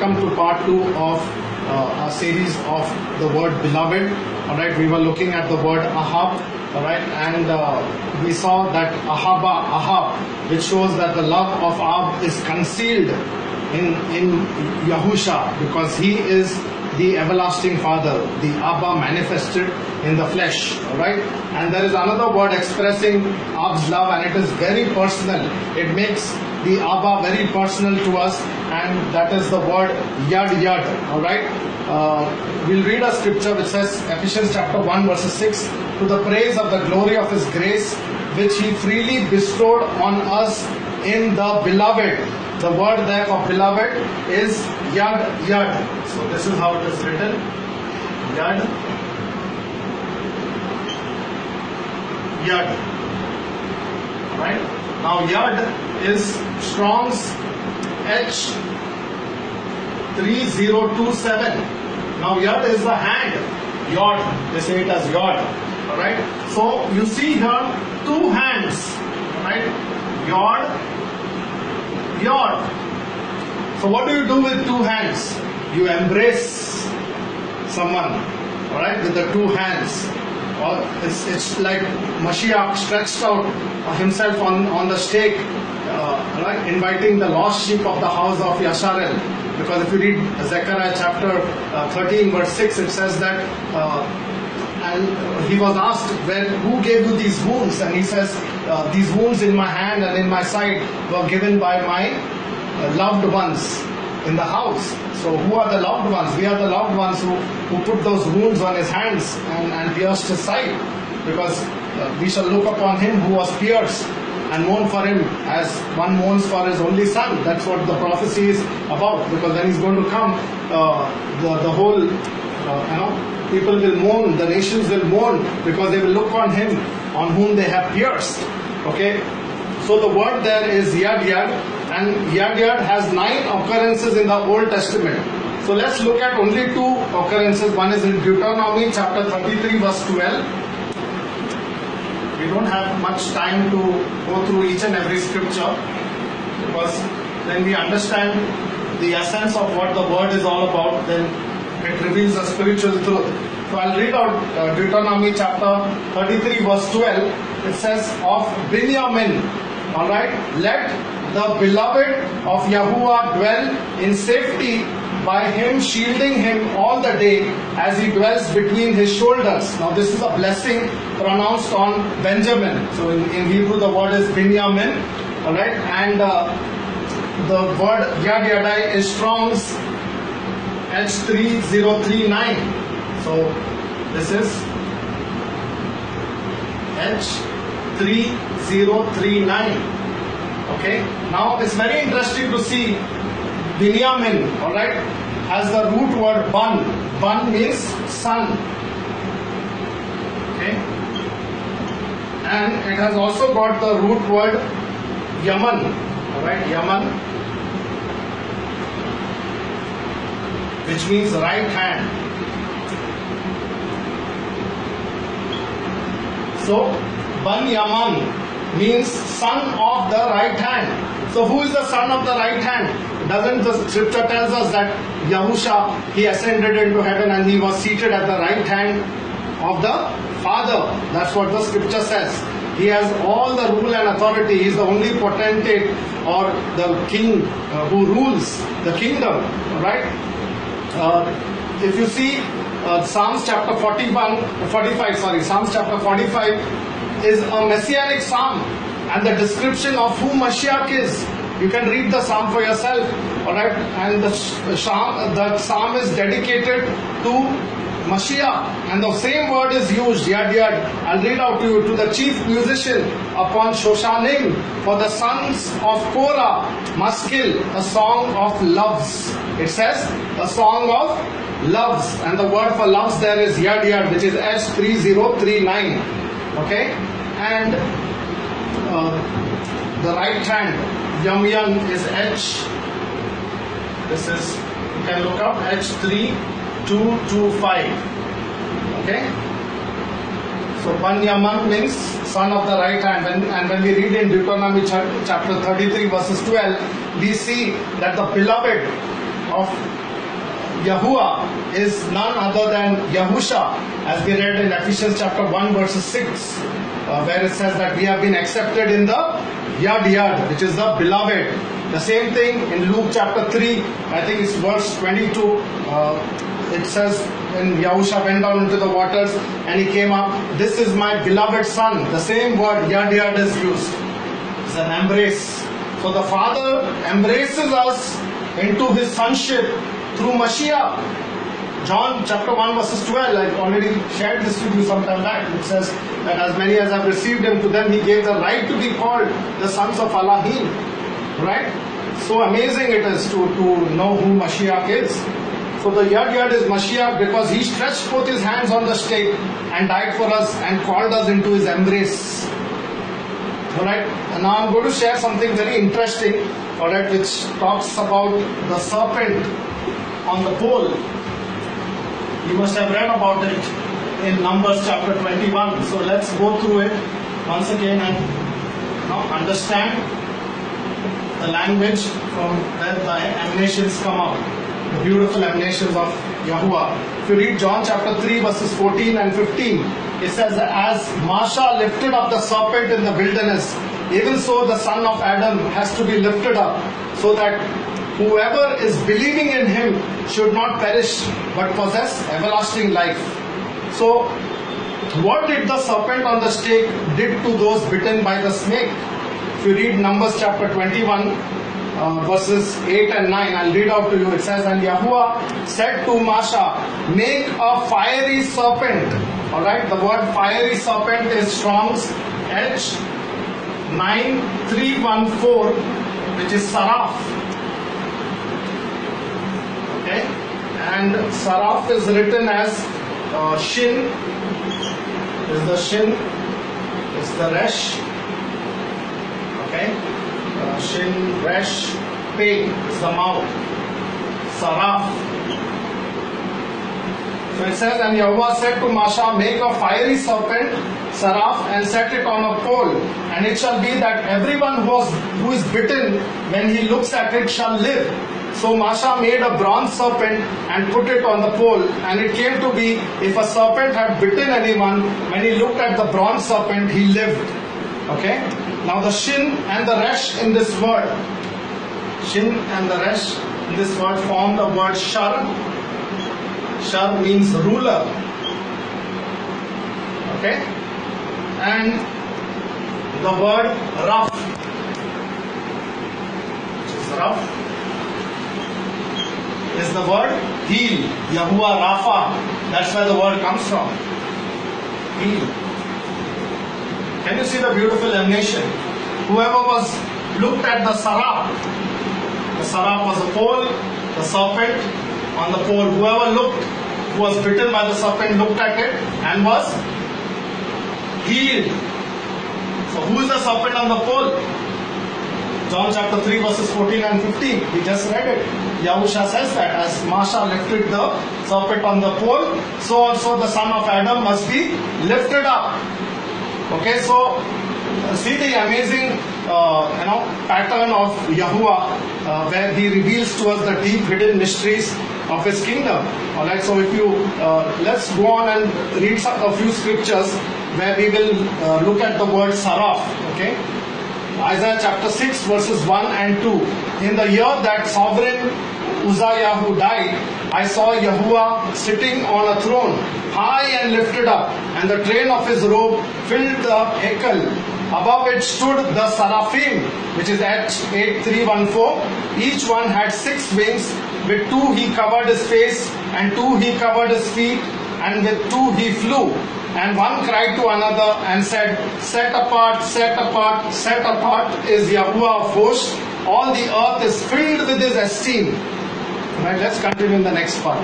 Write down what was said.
welcome to part 2 of a series of the word beloved. Alright, we were looking at the word Ahab, alright, and we saw that Ahab, which shows that the love of Ahab is concealed in Yahusha, because he is the everlasting Father, the Abba manifested in the flesh, alright. And there is another word expressing Abba's love, and it is very personal. It makes the Abba very personal to us, and that is the word Yad, alright. We'll read a scripture which says, Ephesians chapter 1 verses 6, to the praise of the glory of His grace, which He freely bestowed on us in the beloved. The word there for beloved is Yad. So this is how it is written. Yad. Right? Now Yad is Strong's H3027. Now Yad is the hand. Yod. They say it as Yod. Alright? So you see here two hands. Right? Yod. So what do you do with two hands? You embrace someone, alright, with the two hands. Or it's like Mashiach stretched out himself on the stake, right, inviting the lost sheep of the house of Yasharel. Because if you read Zechariah chapter 13 verse 6, it says that and he was asked, who gave you these wounds? And he says, these wounds in my hand and in my side were given by my loved ones in the house. So who are the loved ones? We are the loved ones who put those wounds on his hands and pierced his side. Because we shall look upon him who was pierced and mourn for him as one mourns for his only son. That's what the prophecy is about. Because when he's going to come, the whole, people will mourn, the nations will mourn, because they will look on him on whom they have pierced. Okay? So the word there is Yad, and Yad has 9 occurrences in the Old Testament. So let's look at only 2 occurrences. One is in Deuteronomy chapter 33 verse 12. We don't have much time to go through each and every scripture, because when we understand the essence of what the word is all about, then it reveals a spiritual truth. So I'll read out Deuteronomy chapter 33 verse 12. It says, of Binyamin, alright, let the beloved of Yahuwah dwell in safety by him shielding him all the day as he dwells between his shoulders. Now this is a blessing pronounced on Benjamin. So in Hebrew the word is Binyamin, alright, and the word Yad Yadai is Strong's H3039. So this is H3039. Okay. Now it's very interesting to see Binyamin, alright, has the root word Ban. Ban means son. Okay. And it has also got the root word Yaman. Alright, Yaman, which means right hand. So Ban Yaman means son of the right hand. So who is the son of the right hand? Doesn't the scripture tells us that Yahusha, he ascended into heaven and he was seated at the right hand of the Father. That's what the scripture says. He has all the rule and authority. He is the only potentate or the king who rules the kingdom. Right? If you see Psalms chapter 45, Psalms chapter 45 is a messianic psalm, and the description of who Mashiach is. You can read the psalm for yourself, alright? And the psalm is dedicated to Mashiach, and the same word is used, Yad. I'll read out to you. To the chief musician upon Shoshanim, for the sons of Korah must kill a song of loves. It says a song of loves, and the word for loves there is Yad, which is H3039. Okay, and the right hand Yamyan is H. This is, you can look up, H3225. Okay, so Ban Yaman means son of the right hand, and when we read in Deuteronomy chapter 33 verses 12, we see that the beloved of Yahuwah is none other than Yahusha, as we read in Ephesians chapter 1 verses 6, where it says that we have been accepted in the Yad Yad, which is the beloved. The same thing in Luke chapter 3, I think it's verse 22, it says when Yahusha went down into the waters and he came up, this is my beloved son. The same word Yad Yad is used. It's an embrace. So the Father embraces us into his sonship through Mashiach. John chapter 1 verses 12, I've already shared this with you some time back. It says that as many as have received him, to them he gave the right to be called the sons of Elohim. Right? So amazing it is to know who Mashiach is. So the Yad Yad is Mashiach because he stretched forth his hands on the stake and died for us and called us into his embrace. Alright, and now I'm going to share something very interesting, alright, which talks about the serpent on the pole. You must have read about it in Numbers chapter 21. So let's go through it once again and understand the language from where the emanations come out. The beautiful emanations of Yahuwah. If you read John chapter 3 verses 14 and 15, it says that as Masha lifted up the serpent in the wilderness, even so the son of Adam has to be lifted up, so that whoever is believing in him should not perish but possess everlasting life. So, what did the serpent on the stake did to those bitten by the snake? If you read Numbers chapter 21, verses 8 and 9, I'll read out to you. It says, and Yahuwah said to Masha, make a fiery serpent. Alright, the word fiery serpent is Strong's H9314, which is Saraf. Okay, and Saraf is written as Shin, is the Shin, is the Resh. Okay, Shin, Resh, Pei is the mouth. Saraf. So it says, and Yahuwah said to Masha, make a fiery serpent, Saraf, and set it on a pole. And it shall be that everyone who is bitten, when he looks at it, shall live. So Masha made a bronze serpent and put it on the pole. And it came to be, if a serpent had bitten anyone, when he looked at the bronze serpent, he lived. Okay? Now the Shin and the Resh in this word, Shin and the Resh in this word form the word Shar. Shar means ruler. Okay? And the word Raf, which is Raf, is the word heal. Yahuwah Rapha. That's where the word comes from. Heal. Can you see the beautiful emanation? Whoever looked at the Saraf was a pole, the serpent on the pole. Whoever who was bitten by the serpent, looked at it and was healed. So who is the serpent on the pole? John chapter 3 verses 14 and 15. We just read it. Yahusha says that as Masha lifted the serpent on the pole, so also the son of Adam must be lifted up. Okay, so see the amazing pattern of Yahuwah where he reveals to us the deep hidden mysteries of his kingdom. Alright, so if you let's go on and read a few scriptures where we will look at the word Saraf. Okay, Isaiah chapter 6 verses 1 and 2. In the year that sovereign Uzziah died, I saw Yahuwah sitting on a throne, high and lifted up, and the train of his robe filled the Hekel. Above it stood the Seraphim, which is H8314. Each one had 6 wings. With 2 he covered his face, and 2 he covered his feet, and with 2 he flew. And one cried to another and said, set apart, set apart, set apart is Yahuwah of hosts. All the earth is filled with his esteem. Right, let's continue in the next part.